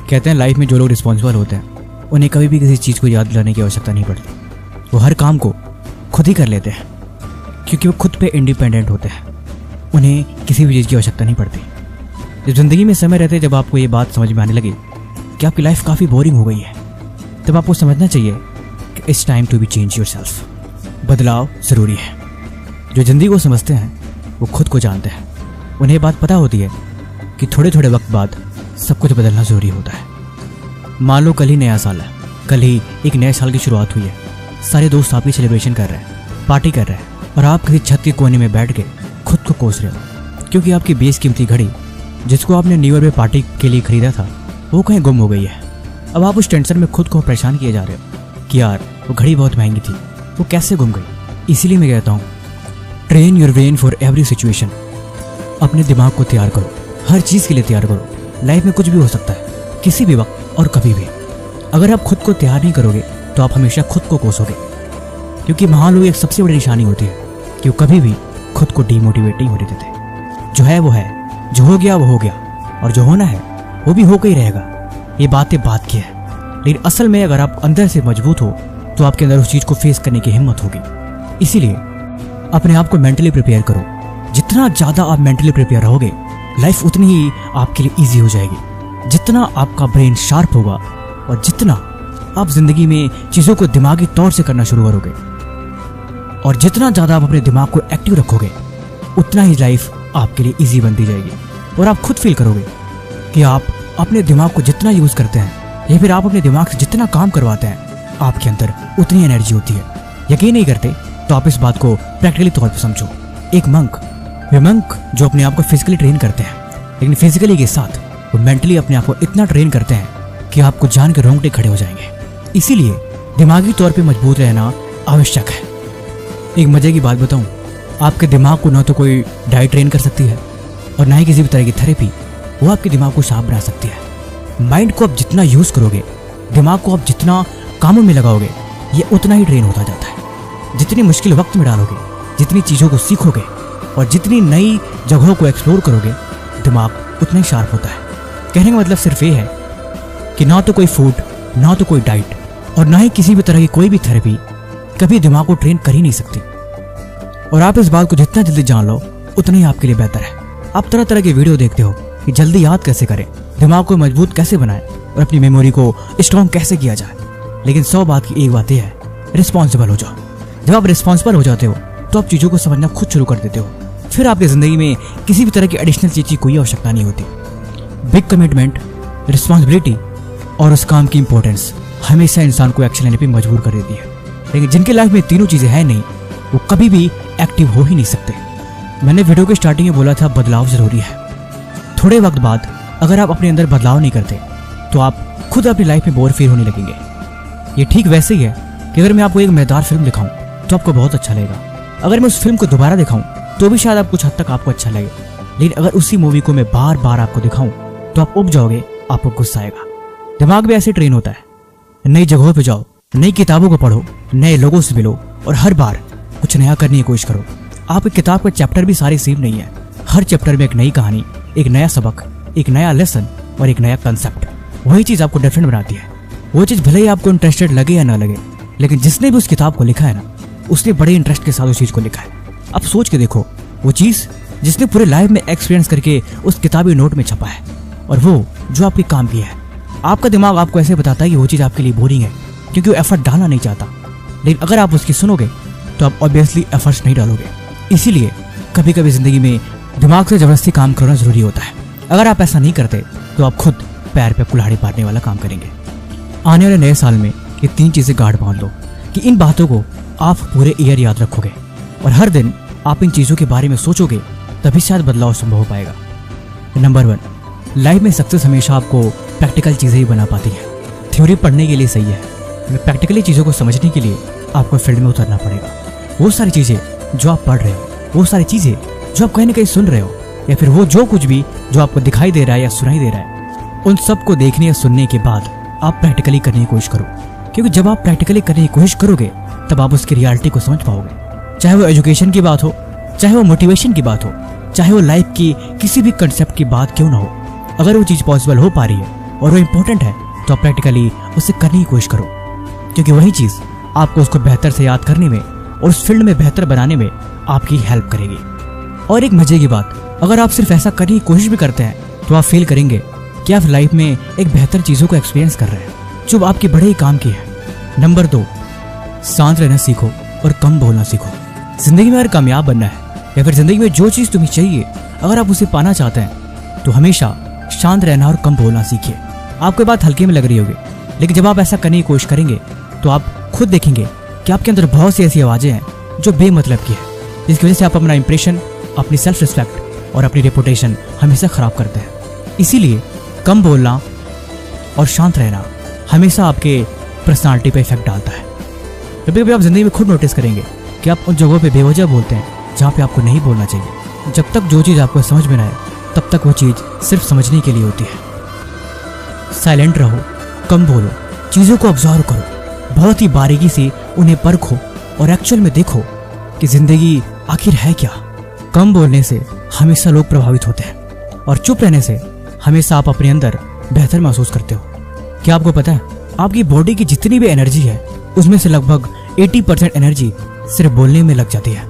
कहते हैं लाइफ में जो लोग रिस्पॉन्सिबल होते हैं उन्हें कभी भी किसी चीज़ को याद दिलाने की आवश्यकता नहीं पड़ती। वो हर काम को खुद ही कर लेते हैं क्योंकि वो खुद पे इंडिपेंडेंट होते हैं। उन्हें किसी भी चीज़ की आवश्यकता नहीं पड़ती। जब ज़िंदगी में समय रहते जब आपको ये बात समझ में आने लगी कि आपकी लाइफ काफ़ी बोरिंग हो गई है, तब आपको समझना चाहिए कि it's time to be change yourself. बदलाव ज़रूरी है। जो ज़िंदगी को समझते हैं वो खुद को जानते हैं। उन्हें बात पता होती है कि थोड़े थोड़े वक्त बाद सब कुछ बदलना ज़रूरी होता है। मान लो कल ही नया साल है, कल ही एक नए साल की शुरुआत हुई है। सारे दोस्त आपकी सेलिब्रेशन कर रहे हैं, पार्टी कर रहे हैं और आप किसी छत के कोने में बैठ के खुद को कोस रहे हो क्योंकि आपकी बेशकीमती घड़ी जिसको आपने न्यू ईयर में पार्टी के लिए खरीदा था वो कहीं गुम हो गई है। अब आप उस टेंशन में खुद को परेशान किए जा रहे हो कि यार वो घड़ी बहुत महंगी थी, वो कैसे गुम गई। इसीलिए मैं कहता हूँ train your brain for every situation. अपने दिमाग को तैयार करो, हर चीज़ के लिए तैयार करो। लाइफ में कुछ भी हो सकता है, किसी भी वक्त और कभी भी। अगर आप खुद को तैयार नहीं करोगे तो आप हमेशा खुद को कोसोगे क्योंकि महान लोग एक सबसे बड़ी निशानी होती है कि वो कभी भी खुद को डीमोटिवेट नहीं होने देते। जो है वो है, जो हो गया वो हो गया और जो होना है वो भी होकर ही रहेगा। ये बातें बात की है, लेकिन असल में अगर आप अंदर से मजबूत हो तो आपके अंदर उस चीज़ को फेस करने की हिम्मत होगी। इसीलिए अपने आप को मेंटली प्रिपेयर करो। जितना ज़्यादा आप मेंटली प्रिपेयर रहोगे लाइफ उतनी ही आपके लिए ईजी हो जाएगी। जितना आपका ब्रेन शार्प होगा और जितना आप जिंदगी में चीज़ों को दिमागी तौर से करना शुरू करोगे और जितना ज़्यादा आप अपने दिमाग को एक्टिव रखोगे उतना ही लाइफ आपके लिए ईजी बनती जाएगी। और आप खुद फील करोगे कि आप अपने दिमाग को जितना यूज़ करते हैं या फिर आप अपने दिमाग से जितना काम करवाते हैं आपके अंदर उतनी एनर्जी होती है। यकीन नहीं करते तो आप इस बात को प्रैक्टिकली तौर पर समझो। एक मंक, वे मंक जो अपने आप को फिजिकली ट्रेन करते हैं लेकिन फिजिकली के साथ वो मेंटली अपने आप को इतना ट्रेन करते हैं कि आपको जान के रोंगटे खड़े हो जाएंगे। इसीलिए दिमागी तौर पे मजबूत रहना आवश्यक है। एक मजे की बात बताऊं, आपके दिमाग को ना तो कोई डाइट ट्रेन कर सकती है और ना ही किसी भी तरह की थेरेपी वो आपके दिमाग को शार्प बना सकती है। माइंड को आप जितना यूज़ करोगे, दिमाग को आप जितना कामों में लगाओगे, ये उतना ही ट्रेन होता जाता है। जितनी मुश्किल वक्त में डालोगे, जितनी चीज़ों को सीखोगे और जितनी नई जगहों को एक्सप्लोर करोगे, दिमाग उतना ही शार्प होता है। कहने का मतलब सिर्फ ये है कि ना तो कोई फूड, ना तो कोई डाइट और ना ही किसी भी तरह की कोई भी थेरेपी कभी दिमाग को ट्रेन कर ही नहीं सकती। और आप इस बात को जितना जल्दी जान लो उतना ही आपके लिए बेहतर है। आप तरह तरह की वीडियो देखते हो कि जल्दी याद कैसे करें, दिमाग को मजबूत कैसे बनाएं और अपनी मेमोरी को स्ट्रॉन्ग कैसे किया जाए। लेकिन 100 बात की एक बात यह है, रिस्पॉन्सिबल हो जाओ। जब आप रिस्पॉन्सिबल हो जाते हो तो आप चीज़ों को समझना खुद शुरू कर देते हो। फिर आपकी ज़िंदगी में किसी भी तरह की एडिशनल चीज़ की कोई आवश्यकता नहीं होती। बिग कमिटमेंट, रिस्पॉन्सिबिलिटी और उस काम की इंपॉर्टेंस हमेशा इंसान को एक्शन लेने पर मजबूर कर देती है। लेकिन जिनके लाइफ में तीनों चीज़ें हैं नहीं, वो कभी भी एक्टिव हो ही नहीं सकते। मैंने वीडियो के स्टार्टिंग में बोला था बदलाव ज़रूरी है। थोड़े वक्त बाद अगर आप अपने अंदर बदलाव नहीं करते तो आप खुद अपनी लाइफ में बोर फील होने लगेंगे। ये ठीक वैसे ही है कि अगर मैं आपको एक मजेदार फिल्म दिखाऊं तो आपको बहुत अच्छा लगेगा। अगर मैं उस फिल्म को दोबारा दिखाऊं तो भी शायद आप कुछ हद तक आपको अच्छा लगे। लेकिन अगर उसी मूवी को मैं बार बार आपको दिखाऊं तो आप उब जाओगे, आपको गुस्सा आएगा। दिमाग भी ऐसे ट्रेन होता है। नई जगहों पर जाओ, नई किताबों को पढ़ो, नए लोगों से मिलो और हर बार कुछ नया करने की कोशिश करो। आप एक किताब का चैप्टर भी सारे सेम नहीं है। हर चैप्टर में एक नई कहानी, एक नया सबक, एक नया लेसन और एक नया कंसेप्ट। वही चीज़ आपको डिफरेंट बनाती है। वो चीज़ भले ही आपको इंटरेस्टेड लगे या ना लगे, लेकिन जिसने भी उस किताब को लिखा है ना, उसने बड़े इंटरेस्ट के साथ उस चीज़ को लिखा है। अब सोच के देखो, वो चीज़ जिसने पूरे लाइफ में एक्सपीरियंस करके उस किताबी नोट में छपा है और वो जो आपके काम की है। आपका दिमाग आपको ऐसे बताता है कि वो चीज़ आपके लिए बोरिंग है क्योंकि वो एफर्ट डालना नहीं चाहता। लेकिन अगर आप उसकी सुनोगे तो आप ऑब्वियसली एफर्ट्स नहीं डालोगे। इसीलिए कभी कभी ज़िंदगी में दिमाग से ज़बरदस्ती काम करना ज़रूरी होता है। अगर आप ऐसा नहीं करते तो आप खुद पैर पे कुल्हाड़ी मारने वाला काम करेंगे। आने वाले नए साल में ये 3 चीज़ें गार्ड बांध लो कि इन बातों को आप पूरे ईयर याद रखोगे और हर दिन आप इन चीज़ों के बारे में सोचोगे, तभी शायद बदलाव संभव हो पाएगा। नंबर 1, लाइफ में सक्सेस हमेशा आपको प्रैक्टिकल चीज़ें ही बना पाती है। थ्योरी पढ़ने के लिए सही है, लेकिन प्रैक्टिकली चीज़ों को समझने के लिए आपको फील्ड में उतरना पड़ेगा। वो सारी चीज़ें जो आप पढ़ रहे हो, वो सारी चीज़ें जो आप कहीं ना कहीं सुन रहे हो, या फिर वो जो कुछ भी जो आपको दिखाई दे रहा है या सुनाई दे रहा है, उन सब को देखने या सुनने के बाद आप प्रैक्टिकली करने की कोशिश करो। क्योंकि जब आप प्रैक्टिकली करने की कोशिश करोगे तब आप उसकी रियलिटी को समझ पाओगे। चाहे वो एजुकेशन की बात हो, चाहे वो मोटिवेशन की बात हो, चाहे वो लाइफ की किसी भी कंसेप्ट की बात क्यों ना हो, अगर वो चीज़ पॉसिबल हो पा रही है और वो इम्पोर्टेंट है तो आप प्रैक्टिकली उसे करने की कोशिश करो, क्योंकि वही चीज़ आपको उसको बेहतर से याद करने में और उस फील्ड में बेहतर बनाने में आपकी हेल्प करेगी। और एक मजे की बात, अगर आप सिर्फ ऐसा करने की कोशिश भी करते हैं तो आप फील करेंगे कि आप लाइफ में एक बेहतर चीज़ों को एक्सपीरियंस कर रहे हैं जो आपके बड़े ही काम की है। नंबर 2, शांत रहना सीखो और कम बोलना सीखो। जिंदगी में अगर कामयाब बनना है या फिर जिंदगी में जो चीज़ तुम्हें चाहिए अगर आप उसे पाना चाहते हैं तो हमेशा शांत रहना और कम बोलना सीखिए। आपको बात हल्के में लग रही होगी, लेकिन जब आप ऐसा करने की कोशिश करेंगे तो आप खुद देखेंगे कि आपके अंदर बहुत सी ऐसी आवाज़ें हैं जो बेमतलब की है, जिसकी वजह से आप अपना इंप्रेशन, अपनी सेल्फ रिस्पेक्ट और अपनी रेपुटेशन हमेशा ख़राब करते हैं। इसीलिए कम बोलना और शांत रहना हमेशा आपके पर्सनालिटी पे इफेक्ट डालता है। कभी कभी आप जिंदगी में खुद नोटिस करेंगे कि आप उन जगहों पे बेवजह बोलते हैं जहाँ पे आपको नहीं बोलना चाहिए। जब तक जो चीज़ आपको समझ में ना आए तब तक वो चीज़ सिर्फ समझने के लिए होती है। साइलेंट रहो, कम बोलो, चीज़ों को ऑब्जर्व करो, बहुत ही बारीकी से उन्हें परखो और एक्चुअल में देखो कि जिंदगी आखिर है क्या। कम बोलने से हमेशा लोग प्रभावित होते हैं और चुप रहने से हमेशा आप अपने अंदर बेहतर महसूस करते हो। क्या आपको पता है, आपकी बॉडी की जितनी भी एनर्जी है उसमें से लगभग 80% एनर्जी सिर्फ बोलने में लग जाती है।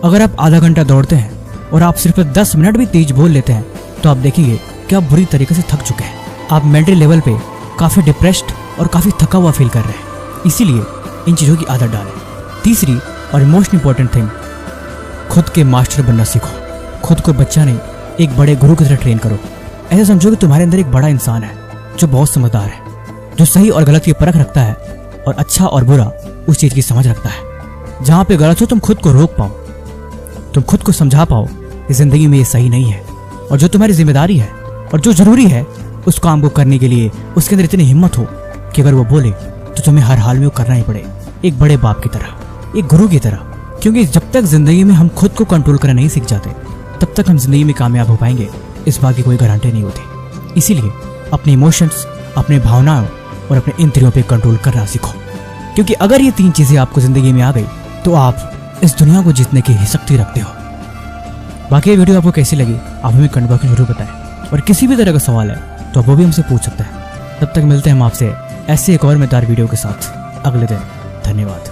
अगर आप आधा घंटा दौड़ते हैं और आप सिर्फ 10 मिनट भी तेज बोल लेते हैं तो आप देखेंगे कि आप बुरी तरीके से थक चुके हैं। आप मेंटल लेवल पे काफ़ी डिप्रेस्ड और काफ़ी थका हुआ फील कर रहे हैं। इसीलिए इन चीज़ों की आदत डालें। तीसरी और मोस्ट इंपॉर्टेंट थिंग, खुद के मास्टर बनना सीखो। खुद को बच्चा नहीं, एक बड़े गुरु की तरह ट्रेन करो। ऐसा समझो कि तुम्हारे अंदर एक बड़ा इंसान है जो बहुत समझदार है, जो सही और गलत की परख रखता है और अच्छा और बुरा उस चीज़ की समझ रखता है। जहाँ पे गलत हो तुम खुद को रोक पाओ, तुम खुद को समझा पाओ कि जिंदगी में ये सही नहीं है और जो तुम्हारी जिम्मेदारी है और जो जरूरी है उस काम को करने के लिए उसके अंदर इतनी हिम्मत हो कि अगर वो बोले तो तुम्हें हर हाल में वो करना ही पड़े, एक बड़े बाप की तरह, एक गुरु की तरह। क्योंकि जब तक जिंदगी में हम खुद को कंट्रोल करना नहीं सीख जाते तब तक हम जिंदगी में कामयाब हो पाएंगे, इस बात की कोई गारंटी नहीं होती। इसीलिए अपने इमोशंस, अपने भावनाओं और अपने इंद्रियों पे कंट्रोल करना सीखो, क्योंकि अगर ये 3 चीजें आपको जिंदगी में आ गई तो आप इस दुनिया को जीतने की शक्ति रखते हो। बाकी ये वीडियो आपको कैसी लगी आप हमें कमेंट बॉक्स में जरूर बताएं, और किसी भी तरह का सवाल है तो आप वो भी हमसे पूछ सकते हैं। तब तक मिलते हैं हम आपसे ऐसे एक और मजेदार वीडियो के साथ अगले दिन। धन्यवाद।